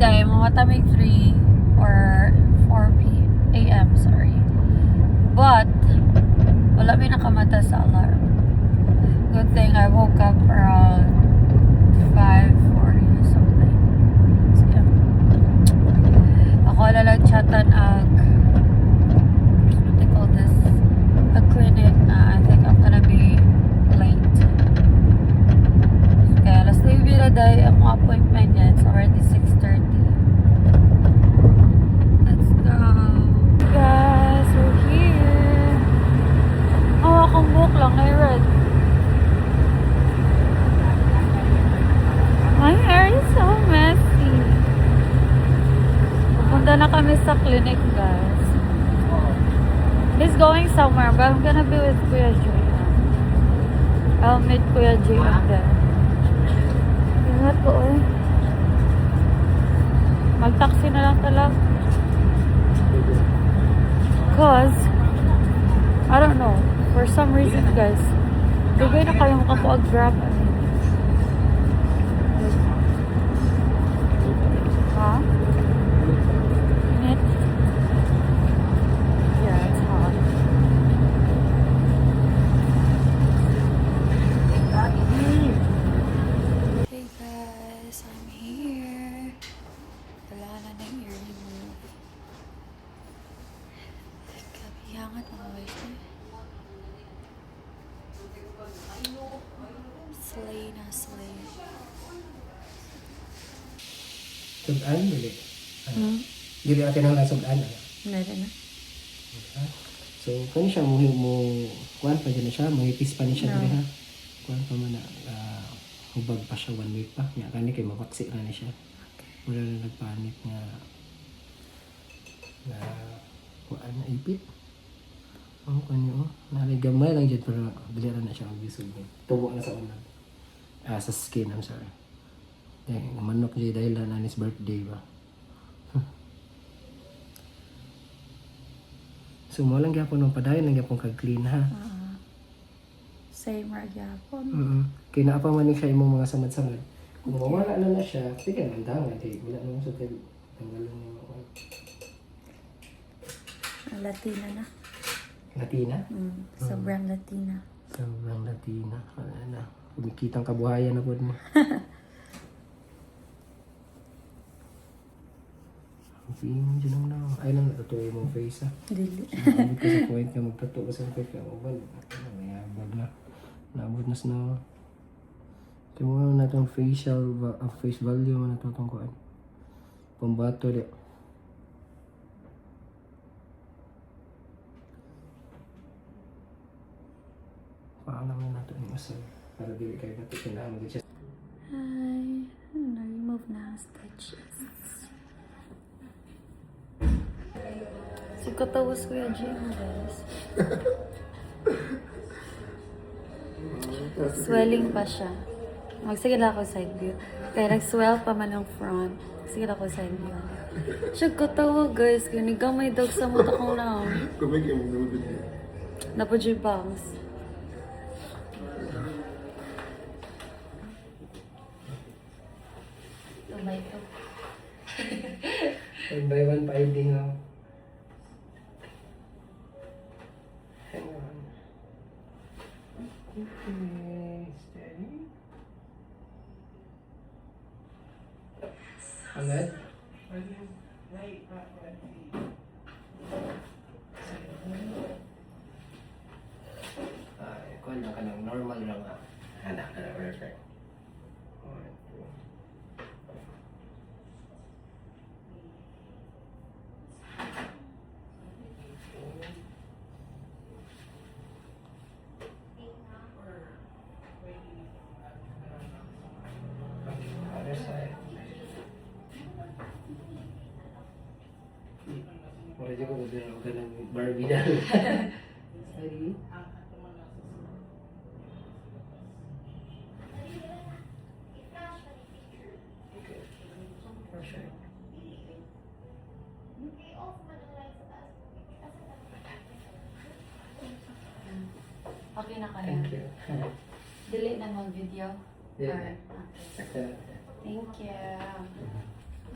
day, matamig 3 or 4 a.m. Sorry. But, wala may nakamata sa alarm. Good thing I woke up around 5:40 or something. So, yeah. Ako lalag-chatan what they call this? A clinic na I think I'm gonna be late. Kaya let's leave it a day. Ang appointment niya, it's already 6:30. Let's go. Guys, we're here. Oh, akong book lang na red. My hair is so messy. Pupunta na kami sa clinic, guys. He's going somewhere, but I'm gonna be with Kuya Jay. I'll meet Kuya Jay there. Ingat ko eh. Mag-taxi na lang talaga. Cause, I don't know, for some reason guys, bigay na kayo makapuag-grab. Ha? Init? Yeah, it's hot. Hey guys, I'm here. Wala na ng ear remove. Kabiyangan ang wifi. Slay na slay. Sudan, dili. Dili atin ang nasudan. Meron na. So, kani siya mo kuan pa dyan na siya, mahipis pa ni siya dili ha. Kuan pa man na hubag pa siya 1 week pa. Nya kani kay mapaksi na ni siya. Wala na nagpanik nga na kuan na ipit. Oh, kanyo nalay gamay lang jud pero dili ra na siya magbisog. Tubo na sa unan. Sa skin, I'm sorry. Manok jud dahil na his birthday ba. So mo lang gyapon ng padayon lang gyapon kag clean ha. Same ra gyapon. Kay naa pa man ni siya imong mga samad-samad. Kung mawala na siya, tigan ang dangan kay wala na sa tel tanggalon ni mo. Latina na. Latina? Sobrang Latina. Sobrang Latina. Ano na. Kumikitang kabuhayan na po mo. Ang dyan lang na. Ay lang natutuwa mong face ha. Dili. Naabot ka sa point na magtato ka sa face ka. O ba? Mayabag na. Naabot na sa Tingnan mo na itong face value mo na ito itong kuhan. Pambato di. Paalaman natin yung asal. Para dili kayo natin kailangan mag-adjust. Hi. Na-remove na ang stitches. Sikatawas Kuya Jim, guys. Swelling pa siya. Magsige lang ako side view. Kaya nag-swell pa man ang front. Sige lang ako side view. Siya katawa guys. Kaya nigamay dog sa mata kong lang. Kumagay mo naman dito. Napadyo bangs. Tumay ko. One by one finding ako. Hang on. Okay, steady. Agad? Kuhan lang ka ng normal lang ha. Anak ka na, perfect. Other side. Wala dyan ko magdala ka ng Barbie na. Sorry. Okay. Perfect. Okay na kaya. Thank you. Delete na mag video. Yeah. Alright. Okay. Thank you.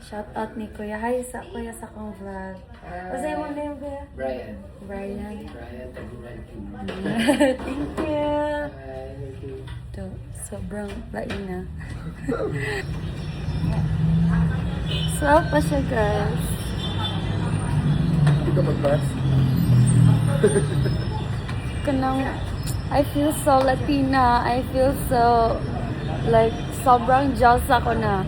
Shout out ni Kuya. Hi sa Kuya sa kong vlog. What's your name, Kuya? Brian. Brian. Brian, tagunan ko. Thank you. Thank you. Ito, sobrang lain na. Swell pa siya, guys. Hindi ka mag-bus? Kanang, I feel so Latina. I feel so, like, sobrang jealous ako na.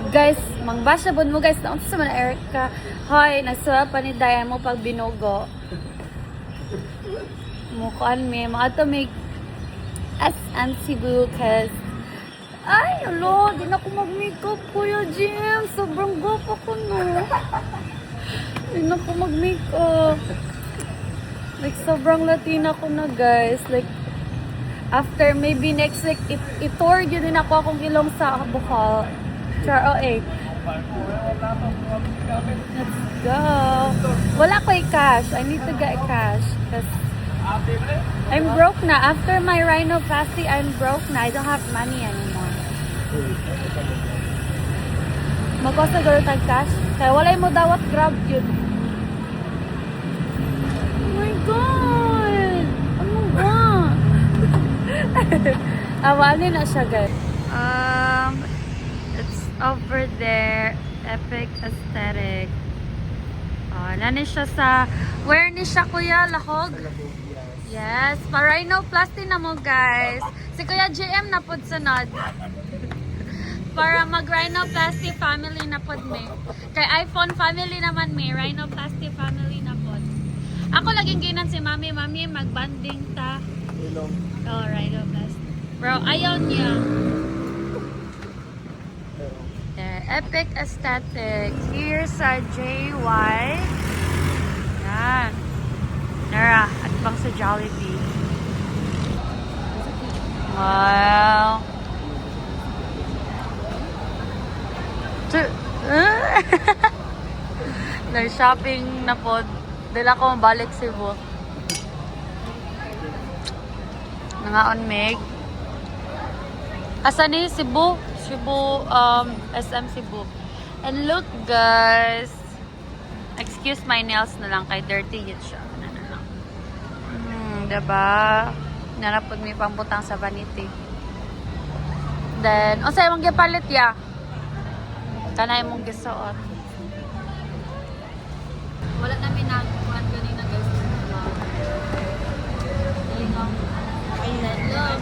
Guys, mangbasya mo guys. Naunsa sa mga Erica. Hoy, nagsuwa pa ni Dayan mo pag binugo. Mukuan mi. Mga ito may SM Cebu cause ay, alo, di na ako mag-makeup, Kuya Jim. Sobrang guwapo ko, no. Di na ako mag-makeup. Like, sobrang Latina ko na, guys. Like, after maybe next week, itour yun din ako akong ilong sa Bohol. Char, Let's go. Wala ko cash. I need to get cash. Cause I'm broke na. After my rhinoplasty, I'm broke na. I don't have money anymore. Magkosa gawin tag cash. Kaya walay mo dawat grab yun. Oh my God! Ano ba? Awali na siya, guys. It's over there. Epic Aesthetic. Nani siya sa... Where ni siya, Kuya? Lahog? Yes. Pa-rhinoplasty na mo, guys. Si Kuya JM na pod sunod. Para mag-rhinoplasty family na pod me. Kay iPhone family naman me. Rhinoplasty family na pod. Ako laging ginan si Mami. Mami, mag-banding ta. Oh, rhinoplasty. Bro, ayaw niya. There, Epic Aesthetic. Here's a JY. Yan. Nara, at pang sa Jollibee. Wow. Nag-shopping na po. Dila ko mabalik Cebu. Nangaon Meg. Asa ni Cebu? Cebu, SM Cebu. And look, guys. Excuse my nails na lang kay dirty yun siya. Ano na lang. Diba? Narapod may pambutang sa vanity. Then, o sa'yo mong gipalit ya? Kanay mong gisuot. Wala namin nagkuhan ganina guys. Lingong. Ayan, look.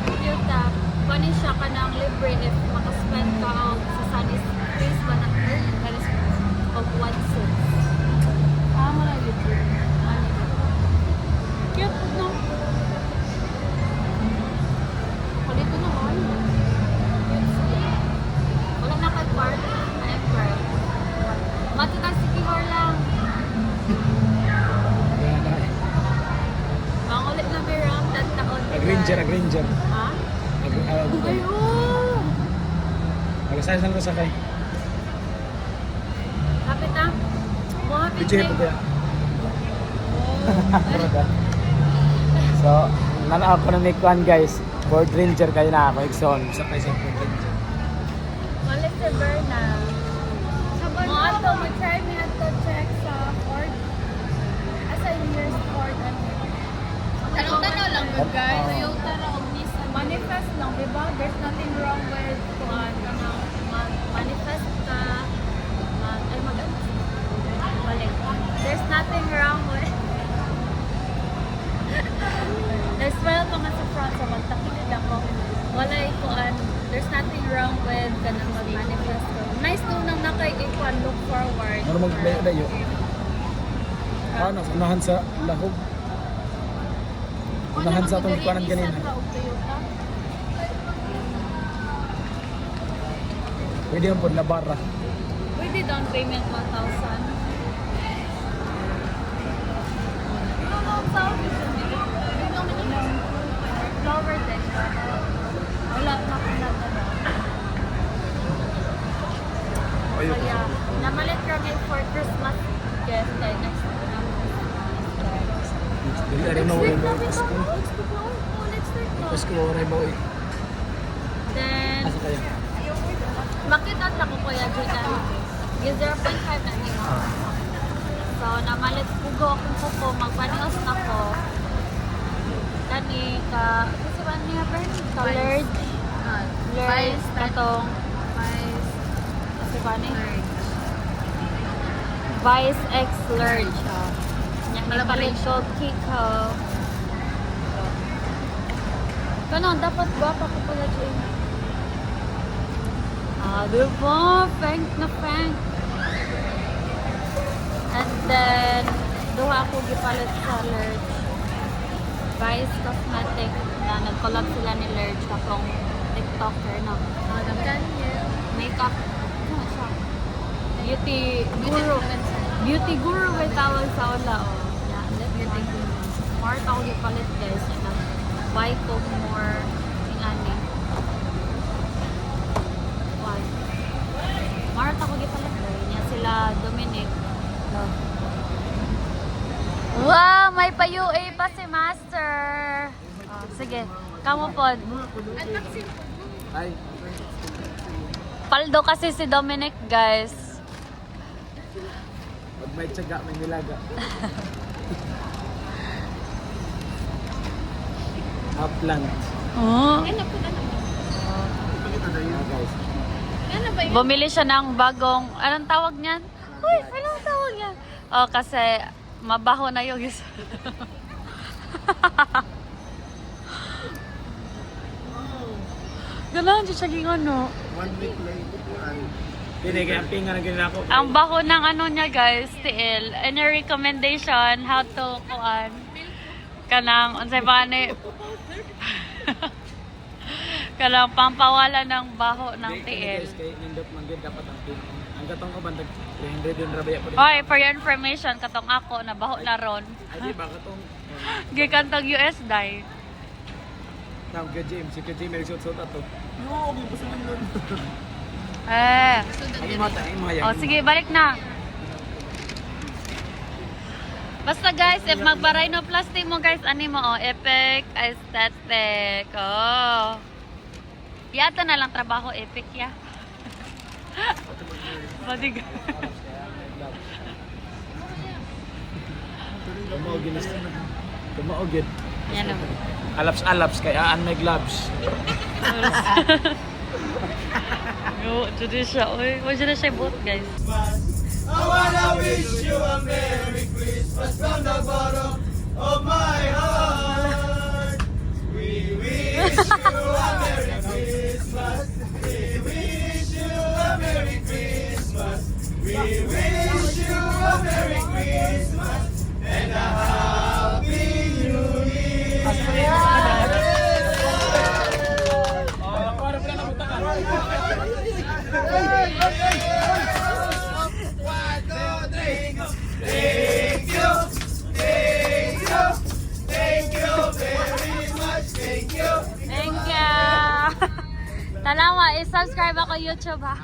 Cute ah. Panin siya ka ng libre if makaspend ka sa Sunny's Place ba na of 1 cent. Mo na libre. Cute, no? Palito na mo. Wala na kag-part. Ayan, part. Matutan si Kihor lang. Mga ulit na biram, taon. Nag-ranger. Ha? Ayun! Mag-asayas lang ko sakay. Kapit na. Buhapit Picture po kaya. So, nana ako na make one guys. Ford Ranger kayo na ako. Exxon. Sakay sa Ford Ranger. Malit si Berna. Mga ato, mag-try me at to check sa Ford. Asa yung year's Ford. Tanong-tanong lang good guys. Toyota na o Nissan. Manifest lang, diba? There's nothing wrong with manifest ka. Ay, balik. There's nothing wrong with there's well pa nga sa front sa magtakilid ako. Walay kuan. There's nothing wrong with ganang mag-manifest ko. Nice to nang nakay-ikuan, look forward. Ano mag-layo? Ano? Unahan sa lahog. Unahan sa itong ikuanan ganina. Pwede yung po, Labara. Pwede down payment 1,000. Flower deck. Wala na kaya namalit kami for Christmas gift kay next Dili rin mo week yung na Pasko. next week na. Pasko, oray mo eh. Then Asa kayo? Makita sa ko Kuya Judan. Yung 0.5 na niyo. So, namalit pugo akong kuko. Magpanios na ko. Kani ka... Kasi ba niya ba? Ka-lurge. Lurge. Katong... Kasi ba niya? Vice X Lurge. Yang ipalit ko kick ho. Kanon, dapat guwapa ko pala dyan. Diba? Frank na Frank. And then, duha ako gipalit sa Lurge. Vice Cosmetic na nag-collab sila ni Lurge akong TikToker na. Makeup. Ano siya? Beauty guru. Beauty guru may tawag sa wala. Yeah, beauty guru. Smart ako gipalit guys. Buy ko more ingani. Why? Smart ako gipalit guys. Yan sila Dominic. Wow! May pa-UA pa si Master. Oh, sige. Kamu pod. Ay. Paldo kasi si Dominic guys. Pag may tiyaga, may nilaga. Upland. Oh. Guys. Bumili siya ng bagong, anong tawag niyan? Uy, anong tawag niyan? Oh, kasi mabaho na yung isa. Galang, siya siya ano. 1 week later. Hindi, kaya pinga na ganyan ako. Ang baho ng ano niya guys, TL. Any recommendation how to kuan? Kanang, unsay ba ni? Kanang pampawala ng baho ng TL. Guys, kaya nindot man din dapat ang pinga. Ang katong ko bandag 300 yung rabaya ko rin. Oy, for your information, katong ako, nabaho na ron. Ay, di ba katong... Gikantog US dye. Tawag ka James, si ka James may suot-suot ato. No, may pasalan nun. Eh. Ay, mata, ay, mga yan. Oh, sige, balik na. Basta guys, if magpa-rhinoplasty mo guys, ano mo, oh, epic, aesthetic. Oh. Yata na lang trabaho, epic ya. Bodyguard. Tumaogin na. Tumaogin. Yan o. Alaps-alaps, kaya aan may gloves. Yo, dito siya. Uy, wala na siya boat guys. I wanna wish you a Merry Christmas from the bottom of my heart. We wish you a Merry Christmas. We wish you a Merry Christmas. We wish you a Merry Christmas and a Happy New Year. Thank you, thank you, thank you very much, thank you. Thank you. Talawa, i-subscribe ako YouTube ha.